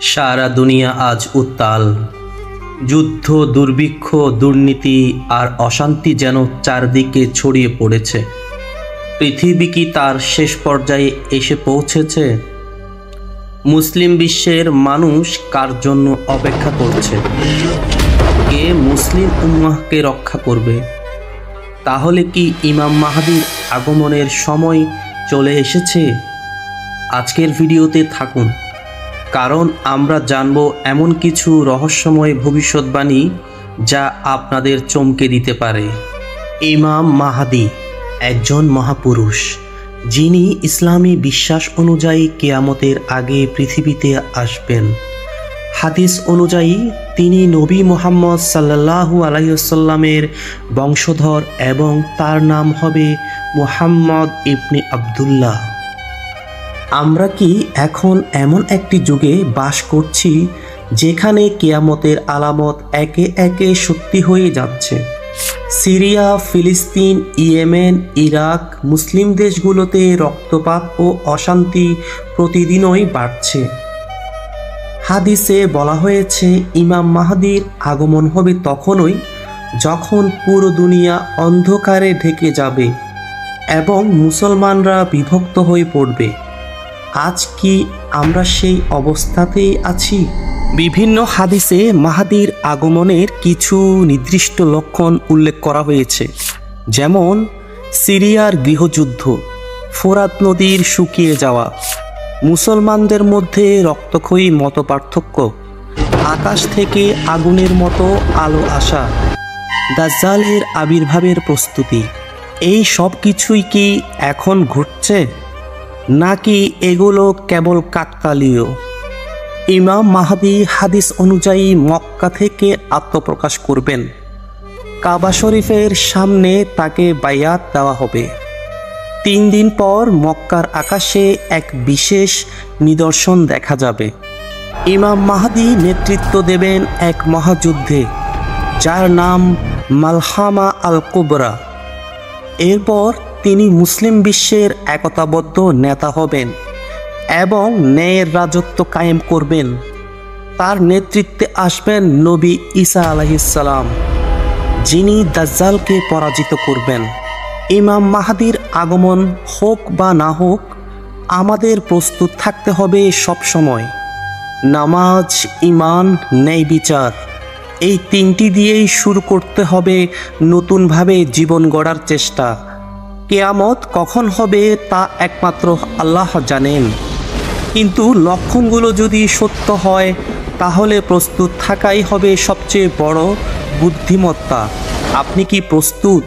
সারা দুনিয়া আজ উত্তাল। যুদ্ধ, দুর্ভিক্ষ, দুর্নীতি আর অশান্তি যেন চারদিকে ছড়িয়ে পড়েছে। পৃথিবী কি তার শেষ পর্যায়ে এসে পৌঁছেছে? মুসলিম বিশ্বের মানুষ কার জন্য অপেক্ষা করছে? কে মুসলিম উম্মাহকে রক্ষা করবে? তাহলে কি ইমাম মাহদীর আগমনের সময় চলে এসেছে? আজকের ভিডিওতে থাকুন, কারণ আমরা জানব এমন কিছু রহস্যময় ভবিষ্যৎবাণী যা আপনাদের চমকে দিতে পারে। ইমাম মাহদী একজন মহাপুরুষ, যিনি ইসলামী বিশ্বাস অনুযায়ী কিয়ামতের আগে পৃথিবীতে আসবেন। হাদিস অনুযায়ী তিনি নবী মুহাম্মদ সাল্লাল্লাহু আলাইহি ওয়াসাল্লামের বংশধর এবং তার নাম হবে মুহাম্মদ ইবনে আবদুল্লাহ। আমরা কি এখন এমন একটি যুগে বাস করছি যেখানে কিয়ামতের আলামত একে একে সত্যি হয়ে যাচ্ছে? সিরিয়া, ফিলিস্তিন, ইয়েমেন, ইরাক, মুসলিম দেশগুলোতে রক্তপাত ও অশান্তি প্রতিদিনই বাড়ছে। হাদিসে বলা হয়েছে ইমাম মাহদীর আগমন হবে তখনই যখন পুরো দুনিয়া অন্ধকারে ঢেকে যাবে এবং মুসলমানরা বিভক্ত হয়ে পড়বে। আজ কি আমরা সেই অবস্থাতেই আছি? বিভিন্ন হাদিসে মাহদীর আগমনের কিছু নির্দিষ্ট লক্ষণ উল্লেখ করা হয়েছে, যেমন সিরিয়ার গৃহযুদ্ধ, ফোরাত নদীর শুকিয়ে যাওয়া, মুসলমানদের মধ্যে রক্তক্ষয়ী মতপার্থক্য, আকাশ থেকে আগুনের মতো আলো আসা, দাজ্জালের আবির্ভাবের প্রস্তুতি। এই সব কিছুই কি এখন ঘটছে, নাকি এগুলো কেবল কাকতালীয়? ইমাম মাহদী হাদিস অনুযায়ী মক্কা থেকে আত্মপ্রকাশ করবেন। কাবা শরীফের সামনে তাকে বায়াত দেওয়া হবে। 3 দিন পর মক্কার আকাশে এক বিশেষ নিদর্শন দেখা যাবে। ইমাম মাহদী নেতৃত্ব দেবেন এক মহাযুদ্ধে, যার নাম মালহামা আল কুবরা। এরপর তিনি মুসলিম বিশ্বের একতাবদ্ধ নেতা হবেন এবং ন্যায়ের রাজত্ব কায়েম করবেন। তার নেতৃত্বে আসবেন নবী ঈসা আলাইহিস সালাম, যিনি দাজ্জালকে পরাজিত করবেন। ইমাম মাহদীর আগমন হোক বা না হোক, আমাদের প্রস্তুত থাকতে হবে সব সময়। নামাজ, ঈমান, ন্যায় বিচার, এই 3টি দিয়েই শুরু করতে হবে নতুনভাবে জীবন গড়ার চেষ্টা। কিয়ামত কখন হবে তা একমাত্র আল্লাহ জানেন, কিন্তু লক্ষণগুলো যদি সত্য হয় তাহলে প্রস্তুত থাকাই হবে সবচেয়ে বড় বুদ্ধিমত্তা। আপনি কি প্রস্তুত?